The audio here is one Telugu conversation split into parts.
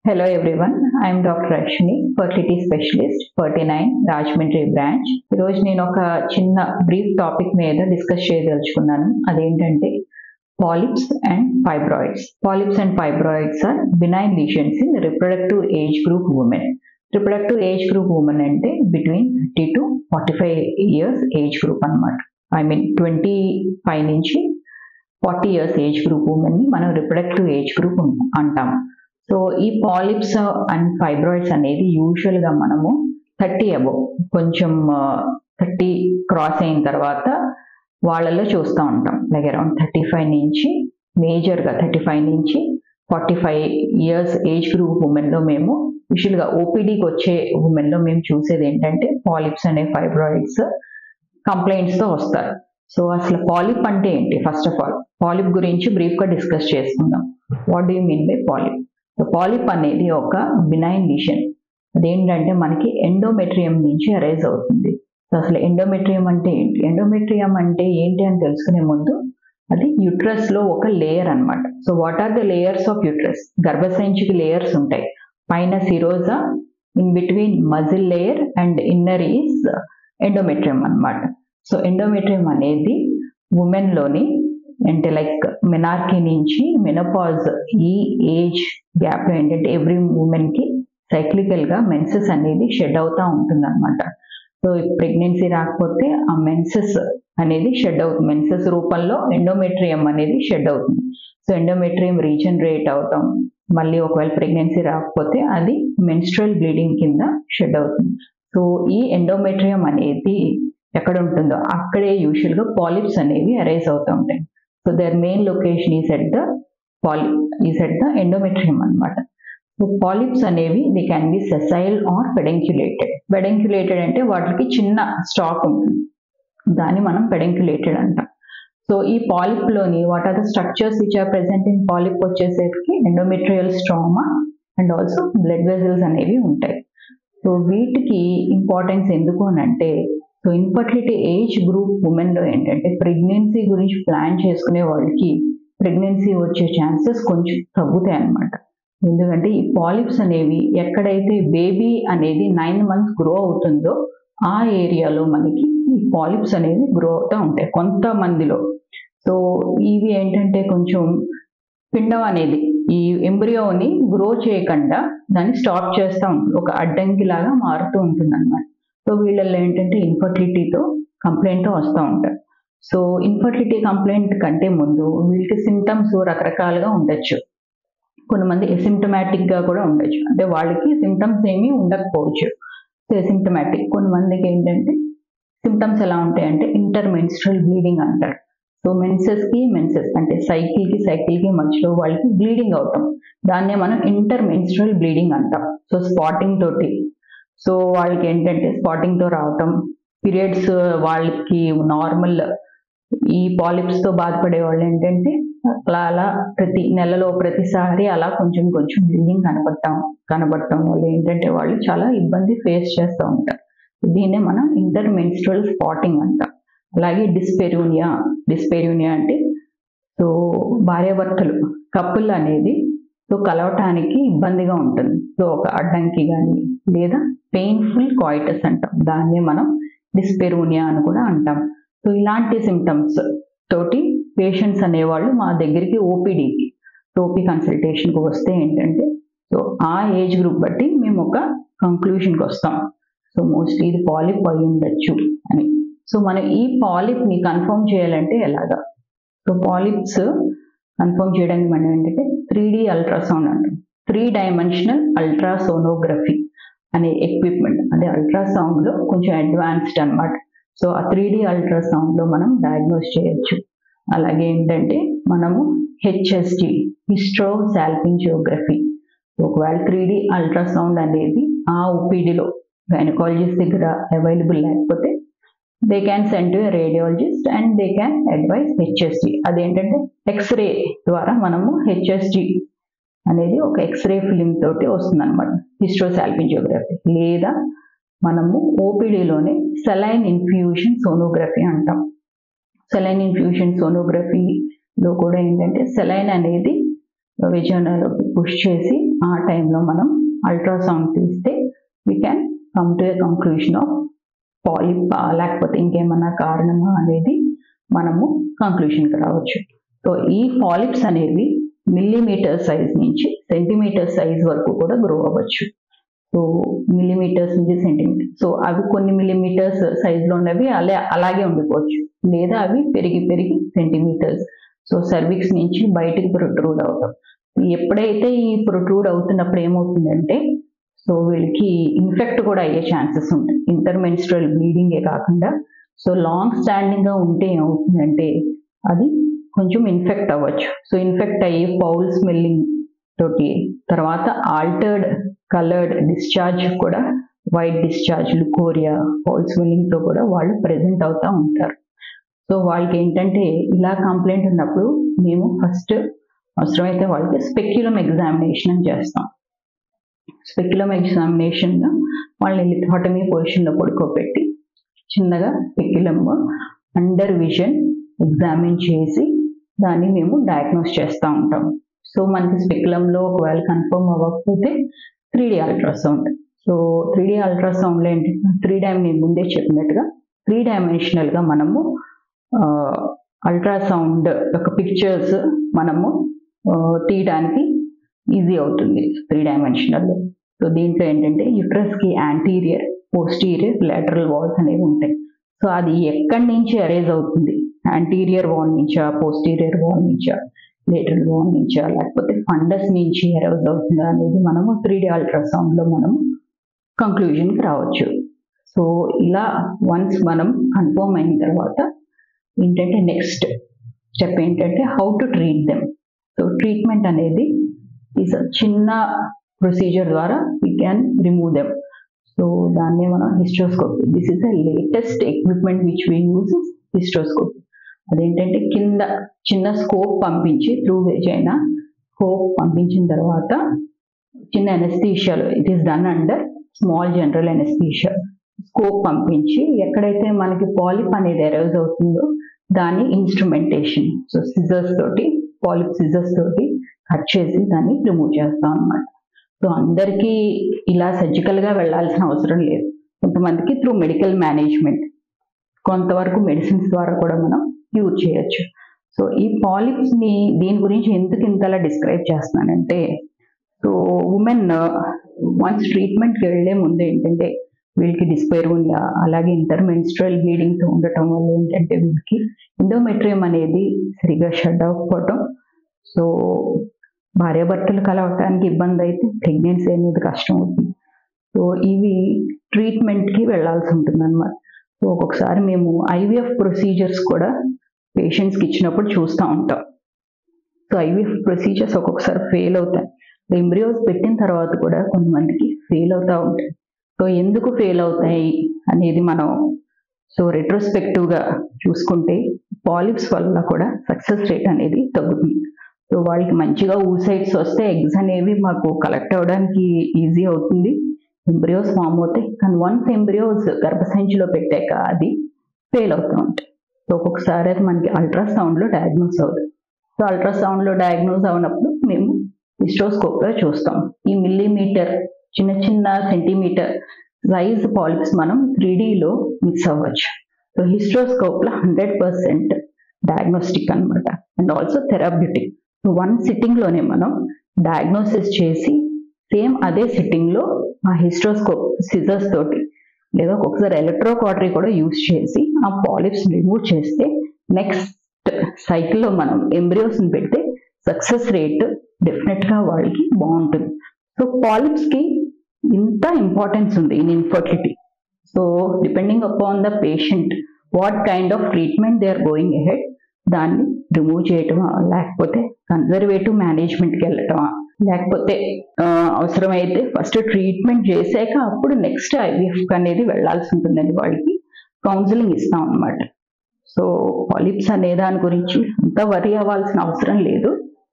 Hello everyone, I am Dr. Ashwini, fertility specialist, 49 Rajahmundry branch. ఈరోజు నేను ఒక చిన్న బ్రీఫ్ టాపిక్ మీద డిస్కస్ చేయదలుచుకున్నాను. అదేంటంటే polyps and fibroids. Polyps and fibroids are benign lesions in reproductive age group women. Reproductive age group women అంటే between 30 to 45 years age group అనమాట. ఐ మీన్ 25 నుంచి 40 ఇయర్స్ ఏజ్ గ్రూప్ ఉమెన్ని మనం రిప్రొడక్టివ్ ఏజ్ గ్రూప్ అంటాం. సో ఈ పాలిప్స్ అండ్ ఫైబ్రాయిడ్స్ అనేది యూజువల్గా మనము 30 అబోవ్, కొంచెం 30 క్రాస్ అయిన తర్వాత వాళ్ళలో చూస్తూ ఉంటాం. లైక్ అరౌండ్ 35 నుంచి మేజర్గా 35 నుంచి 45 ఇయర్స్ ఏజ్ గ్రూప్ ఉమెన్లో మేము యూజువల్గా ఓపీడీకి వచ్చే ఉమెన్లో మేము చూసేది ఏంటంటే పాలిప్స్ అనే ఫైబ్రాయిడ్స్ కంప్లైంట్స్తో వస్తారు. సో అసలు పాలిప్ అంటే ఏంటి? ఫస్ట్ ఆఫ్ ఆల్ పాలిప్ గురించి బ్రీఫ్గా డిస్కస్ చేసుకుందాం. What do you mean by polyp? Polyp అనేది ఒక బినైన్ లీషన్. అదేంటంటే మనకి ఎండోమెట్రియం నుంచి అరైజ్ అవుతుంది. సో అసలు ఎండోమెట్రియం అంటే ఏంటి? ఎండోమెట్రియం అంటే ఏంటి అని తెలుసుకునే ముందు అది యుట్రస్ లో ఒక లేయర్ అన్నమాట. So what are the layers of uterus? గర్భసంచికి లేయర్స్ ఉంటాయి. పైన serosa, in between muscle layer and inner is endometrium అన్నమాట. సో ఎండోమెట్రియం అనేది ఉమెన్ లోని అంటే లైక్ మెనార్కీ నుంచి మెనోపాజ్ ఈ ఏజ్ గ్యాప్ లో ఏంటంటే ఎవ్రీ ఉమెన్ కి సైక్లికల్ గా మెన్సెస్ అనేది షెడ్ అవుతా ఉంటుంది అనమాట. సో ప్రెగ్నెన్సీ రాకపోతే ఆ మెన్సెస్ అనేది షెడ్ అవుతుంది. మెన్సెస్ రూపంలో ఎండోమెట్రియం అనేది షెడ్ అవుతుంది. సో ఎండోమెట్రియం రీజనరేట్ అవటం, మళ్ళీ ఒకవేళ ప్రెగ్నెన్సీ రాకపోతే అది మెన్స్ట్రువల్ బ్లీడింగ్ కింద షెడ్ అవుతుంది. సో ఈ ఎండోమెట్రియం అనేది ఎక్కడ ఉంటుందో అక్కడే యూజువల్గా పాలిప్స్ అనేవి అరైజ్ అవుతూ ఉంటాయి. So their main location is at the endometrium అన్నమాట. సో పాలిప్స్ అనేవి they can be sessile or pedunculated. Pedunculated అంటే వాటికి చిన్న స్టాక్ ఉంటుంది, దాన్ని మనం పెడెంక్యులేటెడ్ అంటాం. సో ఈ పాలిప్ లోని what are the structures which are present in polyp వచ్చేసరికి endometrial stroma and also blood vessels అనేవి ఉంటాయి. సో వీటికి ఇంపార్టెన్స్ ఎందుకు అని అంటే, సో ఇన్ఫర్టిలిటీ ఏజ్ గ్రూప్ ఉమెన్లో ఏంటంటే ప్రెగ్నెన్సీ గురించి ప్లాన్ చేసుకునే వాళ్ళకి ప్రెగ్నెన్సీ వచ్చే ఛాన్సెస్ కొంచెం తగ్గుతాయి అన్నమాట. ఎందుకంటే ఈ పాలిప్స్ అనేవి ఎక్కడైతే బేబీ అనేది 9 months గ్రో అవుతుందో ఆ ఏరియాలో మనకి ఈ పాలిప్స్ అనేవి గ్రో అవుతూ ఉంటాయి కొంతమందిలో. సో ఇవి ఏంటంటే కొంచెం పిండం అనేది ఈ ఎంబ్రియోని గ్రో చేయకుండా దాన్ని స్టాప్ చేస్తూ ఉంటుంది, ఒక అడ్డంకి లాగా మారుతూ ఉంటుంది అన్నమాట. సో వీళ్ళల్లో ఏంటంటే ఇన్ఫర్టిలిటీతో కంప్లైంట్తో వస్తూ ఉంటారు. సో ఇన్ఫర్టిలిటీ కంప్లైంట్ కంటే ముందు వీళ్ళకి సిమ్టమ్స్ రకరకాలుగా ఉండొచ్చు. కొంతమంది ఎసిమ్టమాటిక్గా కూడా ఉండొచ్చు, అంటే వాళ్ళకి సిమ్టమ్స్ ఏమీ ఉండకపోవచ్చు. So asymptomatic. కొంతమందికి ఏంటంటే సిమ్టమ్స్ ఎలా ఉంటాయంటే ఇంటర్మెన్స్ట్రల్ బ్లీడింగ్ అంటారు. సో మెన్సెస్ అంటే సైకిల్కి మధ్యలో వాళ్ళకి బ్లీడింగ్ అవుతాం, దాన్నే మనం ఇంటర్మెన్స్ట్రల్ బ్లీడింగ్ అంటాం. సో స్పాటింగ్ తోటి, సో వాళ్ళకి ఏంటంటే స్పాటింగ్తో రావటం, పీరియడ్స్ వాళ్ళకి నార్మల్, ఈ పాలిప్స్తో బాధపడే వాళ్ళు ఏంటంటే అలా ప్రతి నెలలో ప్రతిసారి అలా కొంచెం బ్లీడింగ్ కనబడటం వల్ల ఏంటంటే వాళ్ళు చాలా ఇబ్బంది ఫేస్ చేస్తూ ఉంటారు. దీన్నే మనం ఇంటర్మెన్స్ట్రల్ స్పాటింగ్ అంటాం. అలాగే డిస్పెరూనియా అంటే సో భార్యాభర్తలు కపుల్ అనేది సో కలవటానికి ఇబ్బందిగా ఉంటుంది. సో ఒక అడ్డంకి కానీ లేదా పెయిన్ఫుల్ కాయిటస్ అంటాం, దాన్ని మనం డిస్పెరూనియా అని కూడా అంటాం. సో ఇలాంటి సిమ్టమ్స్ తోటి పేషెంట్స్ అనేవాళ్ళు మా దగ్గరికి ఓపీ కన్సల్టేషన్కి వస్తే ఏంటంటే సో ఆ ఏజ్ గ్రూప్ బట్టి మేము ఒక కంక్లూషన్కి వస్తాం. సో మోస్ట్లీ ఇది పాలిప్ అయి ఉండొచ్చు అని. సో మనం ఈ పాలిప్ని కన్ఫర్మ్ చేయాలంటే ఎలాగా? సో పాలిప్స్ కన్ఫర్మ్ చేయడానికి మనం ఏంటంటే 3D అల్ట్రాసౌండ్ అంటాం. 3-dimensional అల్ట్రాసోనోగ్రఫీ అనే ఎక్విప్మెంట్, అదే అల్ట్రాసౌండ్లో కొంచెం అడ్వాన్స్డ్ అనమాట. సో ఆ 3D అల్ట్రాసౌండ్లో మనం డయాగ్నోస్ చేయొచ్చు. అలాగే ఏంటంటే మనము HSG, హిస్ట్రోసాల్పింజియోగ్రఫీ. ఒకవేళ 3D అల్ట్రాసౌండ్ అనేది ఆ ఓపీడీలో గైనకాలజిస్ట్ దగ్గర అవైలబుల్ లేకపోతే they can send to radiologist and they can advise HSG. అదేంటంటే ఎక్స్రే ద్వారా మనము HSG అనేది ఒక ఎక్స్రే ఫిలిం తోటి వస్తుంది అనమాట, హిస్ట్రోసాల్పింజియోగ్రఫీ. లేదా మనము ఓపీడీలోనే సెలైన్ ఇన్ఫ్యూషన్ సోనోగ్రఫీ అంటాం. సెలైన్ ఇన్ఫ్యూషన్ సోనోగ్రఫీలో కూడా ఏంటంటే సెలైన్ అనేది విజయనలోకి పుష్ చేసి ఆ టైంలో మనం అల్ట్రాసౌండ్ తీస్తే we can come to a conclusion of polyp లేకపోతే ఇంకేమన్నా కారణమా అనేది మనము కంక్లూషన్కి రావచ్చు. సో ఈ పాలిప్స్ అనేవి మిల్లీమీటర్ సైజ్ నుంచి సెంటీమీటర్ సైజ్ వరకు కూడా గ్రో అవ్వచ్చు. సో మిల్లీమీటర్స్ నుంచి సెంటీమీటర్, సో అవి కొన్ని మిల్లీమీటర్స్ సైజులో ఉన్నవి అలాగే ఉండిపోవచ్చు, లేదా అవి పెరిగి సెంటీమీటర్స్, సో సర్విక్స్ నుంచి బయటికి ప్రొట్రూడ్ అవుతాం. ఎప్పుడైతే ఈ ప్రొట్రూడ్ అవుతున్నప్పుడు ఏమవుతుందంటే సో వీళ్ళకి ఇన్ఫెక్ట్ కూడా అయ్యే ఛాన్సెస్ ఉంటాయి. ఇంటర్మెన్స్ట్రల్ బ్లీడింగే కాకుండా సో లాంగ్ స్టాండింగ్గా ఉంటే ఏమవుతుందంటే అది కొంచెం ఇన్ఫెక్ట్ అవ్వచ్చు. సో ఇన్ఫెక్ట్ అయ్యి ఫౌల్ స్మెల్లింగ్ తోటి, తర్వాత ఆల్టర్డ్ కలర్డ్ డిశ్చార్జ్ కూడా, వైట్ డిశ్చార్జ్, లుకోరియా, ఫౌల్ స్మెల్లింగ్తో కూడా వాళ్ళు ప్రెజెంట్ అవుతూ ఉంటారు. సో వాళ్ళకి ఏంటంటే ఇలా కంప్లైంట్ ఉన్నప్పుడు మేము ఫస్ట్ అవసరమైతే వాళ్ళకి స్పెక్యులమ్ ఎగ్జామినేషన్ అని చేస్తాం. స్పెక్యులమ్ ఎగ్జామినేషన్ వాళ్ళని లిథోటమీ పొజిషన్లో పడుకోబెట్టి చిన్నగా స్పెక్యులమ్ అండర్ విజన్ ఎగ్జామిన్ చేసి దాన్ని మేము డయాగ్నోస్ చేస్తూ ఉంటాం. సో మనకి స్పెక్యులంలో ఒకవేళ కన్ఫర్మ్ అవ్వకపోతే 3D అల్ట్రాసౌండ్. సో 3D అల్ట్రాసౌండ్లో ఏంటంటే 3D నేను ముందే చెప్పినట్టుగా 3 డైమెన్షనల్గా మనము అల్ట్రాసౌండ్ యొక్క పిక్చర్స్ మనము తీయడానికి ఈజీ అవుతుంది 3 డైమెన్షనల్లో. సో దీంట్లో ఏంటంటే యుట్రస్కి యాంటీరియర్, పోస్టీరియర్, లాటరల్ వాల్స్ అనేవి ఉంటాయి. సో అది ఎక్కడి నుంచి అరేజ్ అవుతుంది, యాంటీరియర్ వాల్ నుంచా, పోస్టీరియర్ వాల్ నుంచా, లేటరల్ వాల్ నుంచా, లేకపోతే ఫండస్ నుంచి అరేజ్ అవుతుందా అనేది మనము 3D అల్ట్రాసౌండ్లో మనము కంక్లూజన్కి రావచ్చు. సో ఇలా వన్స్ మనం కన్ఫర్మ్ అయిన తర్వాత ఏంటంటే నెక్స్ట్ స్టెప్ ఏంటంటే how to treat them. So treatment అనేది ఈజ్ చిన్న ప్రొసీజర్ ద్వారా we can remove them. So దాన్ని మనం hysteroscopy, this is the latest equipment which we use, hysteroscopy. అదేంటంటే కింద చిన్న స్కోప్ పంపించి త్రూ వెజైనా స్కోప్ పంపించిన తర్వాత చిన్న ఎనస్థీషియాలో, it is done under small general anaesthesia, scope పంపించి ఎక్కడైతే మనకి పాలిప్ అనేది అరైజ్ అవుతుందో దాన్ని ఇన్స్ట్రుమెంటేషన్, సో సిజర్స్ తోటి, పాలిప్ సిజర్స్ తోటి కట్ చేసి దాన్ని రిమూవ్ చేస్తాం అన్నమాట. సో అందరికీ ఇలా సర్జికల్గా వెళ్ళాల్సిన అవసరం లేదు. కొంతమందికి త్రూ మెడికల్ మేనేజ్మెంట్, కొంతవరకు మెడిసిన్స్ ద్వారా కూడా మనం యూజ్ చేయొచ్చు. సో ఈ పాలిప్స్ని దీని గురించి ఎందుకు ఇంతలా డిస్క్రైబ్ చేస్తున్నానంటే, సో ఉమెన్ వన్స్ ట్రీట్మెంట్కి వెళ్ళే ముందు ఏంటంటే వీళ్ళకి డిస్పైరోనియా, అలాగే ఇంటర్మెన్స్ట్రల్ బ్లీడింగ్తో ఉండటం వల్ల ఏంటంటే వీళ్ళకి ఎండోమెట్రియం అనేది సరిగా షట్ అవ్వకపోవటం, సో భార్యాభర్తలు కలవటానికి ఇబ్బంది అయితే ప్రెగ్నెన్సీ అనేది కష్టం అవుతుంది. సో ఇవి ట్రీట్మెంట్కి వెళ్ళాల్సి ఉంటుంది అన్నమాట. సో ఒక్కొక్కసారి మేము ఐవీఎఫ్ ప్రొసీజర్స్ కూడా పేషెంట్స్కి ఇచ్చినప్పుడు చూస్తూ ఉంటాం. సో ఐవీఎఫ్ ప్రొసీజర్స్ ఒక్కొక్కసారి ఫెయిల్ అవుతాయి. ఎంబ్రియోస్ పెట్టిన తర్వాత కూడా కొంతమందికి ఫెయిల్ అవుతూ ఉంటాయి. సో ఎందుకు ఫెయిల్ అవుతాయి అనేది మనం సో రెట్రోస్పెక్టివ్గా చూసుకుంటే పాలిప్స్ వల్ల కూడా సక్సెస్ రేట్ అనేది తగ్గుతుంది. సో వాళ్ళకి మంచిగా ఊసైట్స్ వస్తే ఎగ్స్ అనేవి మాకు కలెక్ట్ అవ్వడానికి ఈజీ అవుతుంది, ఎంబ్రియోస్ ఫామ్ అవుతాయి. కానీ వన్స్ ఎంబ్రియోస్ గర్భసంచిలో పెట్టాక అది ఫెయిల్ అవుతూ ఉంటాయి. సో ఒక్కొక్కసారి అది మనకి అల్ట్రాసౌండ్లో డయాగ్నోస్ అవుతుంది. సో అల్ట్రాసౌండ్లో డయాగ్నోస్ అవునప్పుడు మేము హిస్ట్రోస్కోప్లో చూస్తాం. ఈ మిల్లీమీటర్, చిన్న చిన్న సెంటీమీటర్ సైజ్ పాలిప్స్ మనం 3Dలో మిక్స్ అవ్వచ్చు. సో హిస్ట్రోస్కోప్లో 100% డయాగ్నోస్టిక్ అనమాట, and also therapeutic. So one సిట్టింగ్లోనే మనం డయాగ్నోసిస్ చేసి సేమ్ అదే సిట్టింగ్లో ఆ హిస్ట్రోస్కోప్ సిజర్స్ తోటి లేదా ఒక్కొక్కసారి ఎలక్ట్రోకాటరీ కూడా యూజ్ చేసి ఆ పాలిప్స్ రిమూవ్ చేస్తే నెక్స్ట్ సైకిల్లో మనం ఎంబ్రియోస్ని పెడితే సక్సెస్ రేట్ డెఫినెట్గా వాళ్ళకి బాగుంటుంది. సో పాలిప్స్కి ఇంత ఇంపార్టెన్స్ ఉంది in infertility. So depending upon the patient what kind of treatment they are going ahead, దాన్ని రిమూవ్ చేయటమా, లేకపోతే కన్జర్వేటివ్ మేనేజ్మెంట్కి వెళ్ళటమా, లేకపోతే అవసరమైతే ఫస్ట్ ట్రీట్మెంట్ చేశాక అప్పుడు నెక్స్ట్ ఐవీఎఫ్ అనేది వెళ్లాల్సి ఉంటుందండి. వాళ్ళకి కౌన్సిలింగ్ ఇస్తాం అన్నమాట. సో పాలిప్స్ అనే దాని గురించి అంత వరీ అవ్వాల్సిన అవసరం లేదు,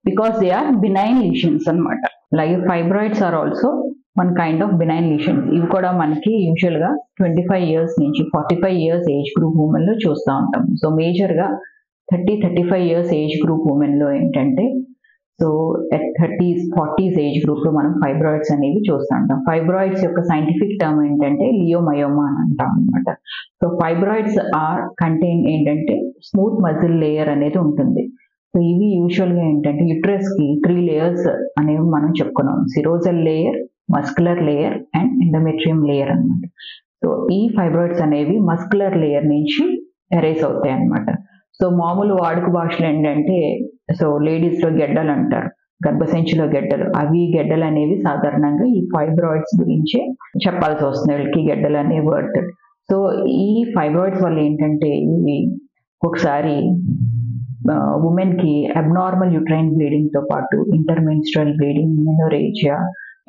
because they are benign lesions అనమాట. అలాగే fibroids are also one kind of benign lesions. ఇవి కూడా మనకి యూజువల్గా 25 years నుంచి 45 years ఏజ్ గ్రూప్ ఉమెన్లో చూస్తూ ఉంటాం. సో మేజర్గా 30-35 years ఏజ్ గ్రూప్ ఉమెన్లో ఏంటంటే so at 30s 40s age గ్రూప్లో మనం ఫైబ్రాయిడ్స్ అనేవి చూస్తూ ఉంటాం. ఫైబ్రాయిడ్స్ యొక్క సైంటిఫిక్ టర్మ్ ఏంటంటే లియోమయోమా అని అంటాం అనమాట. సో ఫైబ్రాయిడ్స్ ఆర్ కంటైన్ ఏంటంటే స్మూత్ మజిల్ లేయర్ అనేది ఉంటుంది. సో ఇవి యూజువల్గా ఏంటంటే యుట్రస్కి 3 లేయర్స్ అనేవి మనం చెప్పుకున్నాం. Serosal layer, muscular layer and endometrium layer అనమాట. సో ఈ ఫైబ్రాయిడ్స్ అనేవి మస్కులర్ లేయర్ నుంచి ఎరేజ్ అవుతాయి అనమాట. సో మామూలు వాడుక భాషలో ఏంటంటే సో లేడీస్లో గెడ్డలు అంటారు, గర్భసంచిలో గెడ్డలు. అవి గెడ్డలు అనేవి సాధారణంగా ఈ ఫైబ్రాయిడ్స్ గురించి చెప్పాల్సి వస్తుంది వీళ్ళకి గెడ్డలు అనే వర్డ్. సో ఈ ఫైబ్రాయిడ్స్ వల్ల ఏంటంటే ఇవి ఒకసారి ఉమెన్కి అబ్నార్మల్ యూట్రైన్ బ్లీడింగ్తో పాటు ఇంటర్మెన్స్ట్రల్ బ్లీడింగ్, మెనోరేజియా,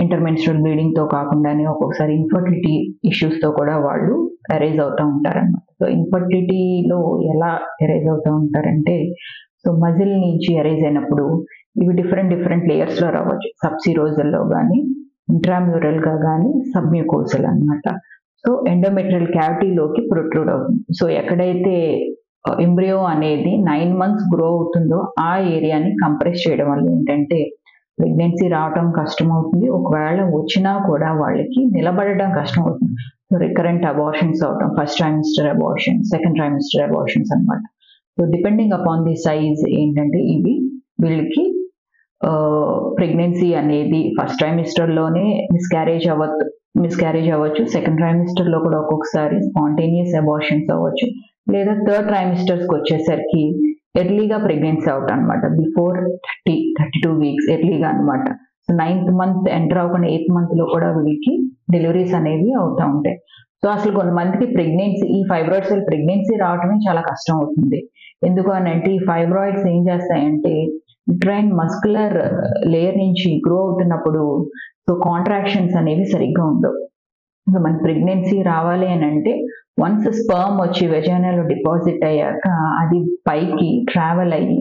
ఇంటర్మెన్స్ట్రల్ బ్లీడింగ్తో కాకుండానే ఒక్కొక్కసారి ఇన్ఫర్టిలిటీ ఇష్యూస్తో కూడా వాళ్ళు ఎరేజ్ అవుతూ ఉంటారన్నమాట. సో ఇన్ఫర్టిలిటీలో ఎలా ఎరేజ్ అవుతూ ఉంటారంటే సో మజిల్ నుంచి ఎరేజ్ అయినప్పుడు ఇవి డిఫరెంట్ లేయర్స్లో రావచ్చు. సబ్సిరోజల్లో కానీ, ఇంట్రామ్యూరల్గా కానీ, సబ్మ్యూకోసల్ అనమాట. సో ఎండోమెట్రియల్ క్యావిటీలోకి ప్రొట్రూడ్ అవుతుంది. సో ఎక్కడైతే ఎంబ్రియో అనేది 9 months గ్రో అవుతుందో ఆ ఏరియాని కంప్రెస్ చేయడం వల్ల ఏంటంటే ప్రెగ్నెన్సీ రావడం కష్టం అవుతుంది. ఒకవేళ వచ్చినా కూడా వాళ్ళకి నిలబడడం కష్టం అవుతుంది. సో రికరెంట్ అబార్షన్స్ అవడం, first trimester abortion, second trimester abortions అనమాట. So depending upon the size ఏంటంటే ఇవి వీళ్ళకి ప్రెగ్నెన్సీ అనేది ఫస్ట్ ట్రైమిస్టర్లోనే మిస్క్యారేజ్ అవ్వచ్చు, సెకండ్ ట్రైమిస్టర్లో కూడా ఒక్కొక్కసారి స్పాంటేనియస్ అబార్షన్స్ అవ్వచ్చు, లేదా థర్డ్ ట్రైమిస్టర్స్కి వచ్చేసరికి ఎర్లీగా ప్రెగ్నెన్సీ అవుతాం అనమాట. బిఫోర్ 32 weeks ఎర్లీగా అనమాట. సో 9th month ఎంటర్ అవ్వకుండా 8th monthలో కూడా వీళ్ళకి డెలివరీస్ అనేవి అవుతూ ఉంటాయి. సో అసలు కొంతమందికి ఈ ఫైబ్రాయిడ్స్ ప్రెగ్నెన్సీ రావడమే చాలా కష్టం అవుతుంది. ఎందుకు అని అంటే ఈ ఫైబ్రాయిడ్స్ ఏం చేస్తాయంటే యుట్రైన్ మస్కులర్ లేయర్ నుంచి గ్రో అవుతున్నప్పుడు సో కాంట్రాక్షన్స్ అనేవి సరిగ్గా ఉండవు. సో మనకి ప్రెగ్నెన్సీ రావాలి అని అంటే వన్స్ స్పర్మ్ వచ్చి వెజైనాలో డిపాజిట్ అయ్యాక అది పైకి ట్రావెల్ అయ్యి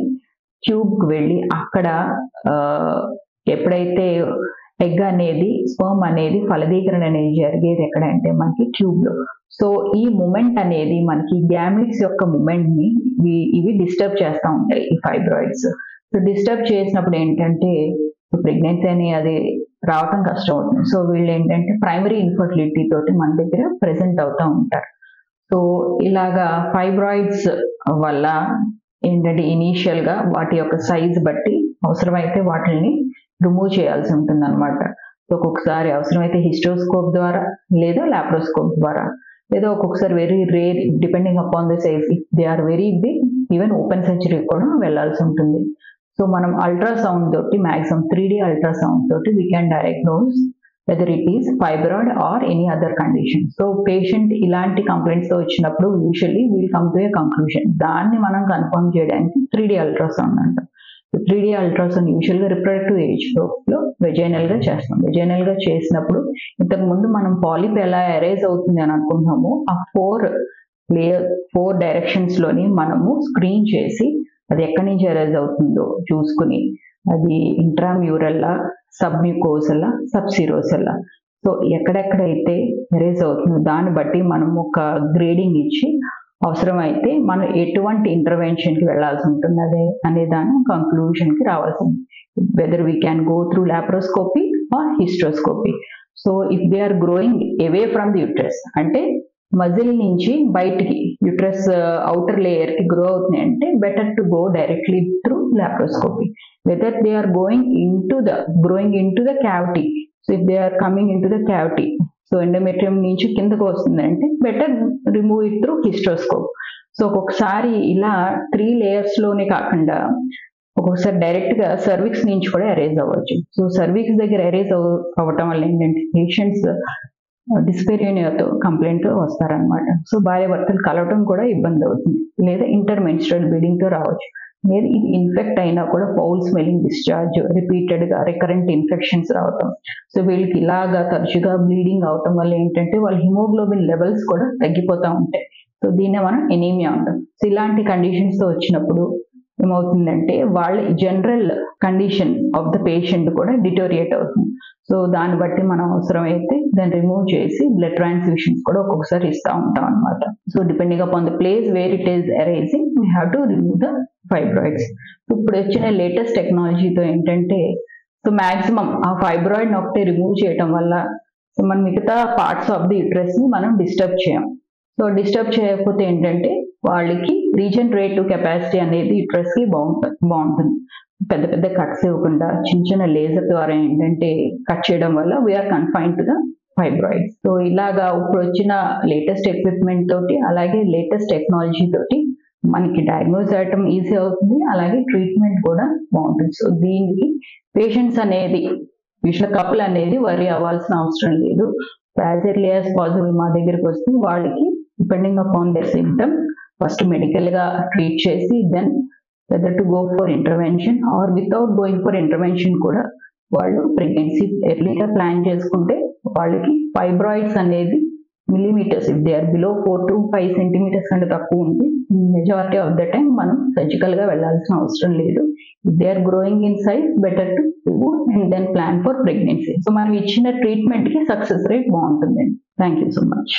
ట్యూబ్కి వెళ్ళి అక్కడ ఎప్పుడైతే ఎగ్ అనేది స్పర్మ్ అనేది ఫలదీకరణ అనేది జరిగేది ఎక్కడంటే మనకి ట్యూబ్లో. సో ఈ మూమెంట్ అనేది మనకి గ్యామిట్స్ యొక్క మూమెంట్ని ఇవి డిస్టర్బ్ చేస్తూ ఉంటాయి ఈ ఫైబ్రాయిడ్స్. సో డిస్టర్బ్ చేసినప్పుడు ఏంటంటే ప్రెగ్నెన్సీ అని అది రావటం కష్టం అవుతుంది. సో వీళ్ళు ఏంటంటే ప్రైమరీ ఇన్ఫర్టిలిటీ తోటి మన దగ్గర ప్రెసెంట్ అవుతూ ఉంటారు. సో ఇలాగా ఫైబ్రాయిడ్స్ వల్ల ఏంటంటే ఇనీషియల్గా వాటి యొక్క సైజ్ బట్టి అవసరమైతే వాటిని రిమూవ్ చేయాల్సి ఉంటుంది అనమాట. సో ఒక్కొక్కసారి అవసరమైతే హిస్టోస్కోప్ ద్వారా లేదా లాప్రోస్కోప్ ద్వారా, లేదా ఒక్కొక్కసారి very rare depending upon the size, if they are very big even open surgery కూడా వెళ్ళాల్సి ఉంటుంది. సో మనం అల్ట్రాసౌండ్ తోటి మ్యాక్సిమం 3D అల్ట్రాసౌండ్ తోటి we can diagnose whether it is fibroid or any other condition. So patient ఇలాంటి కంప్లైంట్స్తో వచ్చినప్పుడు usually we'll come to a conclusion. దాన్ని మనం కన్ఫర్మ్ చేయడానికి 3D అల్ట్రాసౌండ్ అంటాం. 3D అల్ట్రాసౌండ్ యూజువల్గా రిప్రొడక్టివ్ ఏజ్ గ్రూప్లో వెజైనల్గా చేస్తాం. వెజైనల్గా చేసినప్పుడు ఇంతకుముందు మనం పాలిప్ ఎలా ఎరేజ్ అవుతుంది అని అనుకుంటున్నామో ఆ 4 డైరెక్షన్స్లోని మనము స్క్రీన్ చేసి అది ఎక్కడి నుంచి ఎరేజ్ అవుతుందో చూసుకుని అది ఇంట్రామ్యూరల్లా, సబ్మ్యూకోసల్లా, సబ్సిరోసల్లా, సో ఎక్కడెక్కడైతే ఎరేజ్ అవుతుందో దాన్ని బట్టి మనం ఒక గ్రేడింగ్ ఇచ్చి అవసరమైతే మనం ఎటువంటి ఇంటర్వెన్షన్కి వెళ్ళాల్సి ఉంటుంది అనే దాని కంక్లూషన్కి రావాల్సి ఉంది. Whether we can go through laparoscopy or hysteroscopy. So if they are growing away from the uterus అంటే మజిల్ నుంచి బయటికి యుట్రస్ అవుటర్ లేయర్కి గ్రో అవుతున్నాయి అంటే better to go directly through laparoscopy. Whether they are growing into the cavity, so if they are coming into the cavity, so endometrium నుంచి కిందకు వస్తుంది అంటే better remove it through hysteroscope. So ఒక్కొక్కసారి ఇలా 3 layers-లోనే కాకుండా ఒక్కొక్కసారి డైరెక్ట్గా సర్విక్స్ నుంచి కూడా ఎరేజ్ అవ్వచ్చు. సో సర్విక్స్ దగ్గర ఎరేజ్ అవ్వటం వల్ల ఏంటంటే పేషెంట్స్ డిస్పెరియోనియాతో కంప్లైంట్తో వస్తారనమాట. సో భార్యాభర్తలు కలవటం కూడా ఇబ్బంది అవుతుంది, లేదా ఇంటర్మెన్స్ట్రల్ బ్లీడింగ్తో రావచ్చు, లేదా ఇది ఇన్ఫెక్ట్ అయినా కూడా ఫౌల్ స్మెల్లింగ్ డిశ్చార్జ్, రిపీటెడ్గా రికరెంట్ ఇన్ఫెక్షన్స్ రావటం. సో వీళ్ళకి ఇలాగా తరచుగా బ్లీడింగ్ అవటం వల్ల ఏంటంటే వాళ్ళ హిమోగ్లోబిన్ లెవెల్స్ కూడా తగ్గిపోతూ ఉంటాయి. సో దీన్నే మనం ఎనీమియా అంటాం. సో ఇలాంటి కండిషన్స్తో వచ్చినప్పుడు ఏమవుతుందంటే వాళ్ళ general condition of the patient కూడా డిటోరియేట్ అవుతుంది. సో దాన్ని బట్టి మనం అవసరమైతే దాన్ని రిమూవ్ చేసి బ్లడ్ ట్రాన్స్ఫ్యూషన్స్ కూడా ఒక్కొక్కసారి ఇస్తూ ఉంటాం అనమాట. So depending upon the place where it is arising we have to remove the fibroids. ఇప్పుడు వచ్చిన లేటెస్ట్ టెక్నాలజీతో ఏంటంటే సో మాక్సిమం ఆ ఫైబ్రాయిడ్ ఒకటి రిమూవ్ చేయటం వల్ల సో మన మిగతా పార్ట్స్ ఆఫ్ ది యూట్రస్ ని మనం డిస్టర్బ్ చేయం. సో డిస్టర్బ్ చేయకపోతే ఏంటంటే వాళ్ళకి రీజనరేటివ్ కెపాసిటీ అనేది యూట్రస్ కి బాగుంటుంది. పెద్ద పెద్ద కట్స్ ఇవ్వకుండా చిన్న చిన్న లేజర్ ద్వారా ఏంటంటే కట్ చేయడం వల్ల we are confine to the fibroids. So ఇలాగా ఇప్పుడు వచ్చిన లేటెస్ట్ ఎక్విప్మెంట్ తోటి అలాగే లేటెస్ట్ టెక్నాలజీ తోటి మనకి డయాగ్నోస్ చేయటం ఈజీ అవుతుంది, అలాగే ట్రీట్మెంట్ కూడా బాగుంటుంది. సో దీనికి పేషెంట్స్ అనేది కపుల్ అనేది వరి అవ్వాల్సిన అవసరం లేదు. యాజ్ ఎర్లీ యాజ్ పాసిబుల్ మా దగ్గరికి వస్తే వాళ్ళకి depending upon their symptoms first medical గా ట్రీట్ చేసి then whether to go for intervention or without going for intervention కూడా వాళ్ళు ప్రెగ్నెన్సీ ఎర్లీగా ప్లాన్ చేసుకుంటే వాళ్ళకి ఫైబ్రాయిడ్స్ అనేది millimeters, if they are below 4 to 5 centimeters కంటే తక్కువ ఉంది, మెజారిటీ ఆఫ్ ద టైం మనం సర్జికల్ గా వెళ్ళాల్సిన అవసరం లేదు. if they are growing in size, better to remove and then plan for pregnancy. So మనం ఇచ్చిన ట్రీట్మెంట్ కి సక్సెస్ రేట్ బాగుంటుంది. Thank you so much.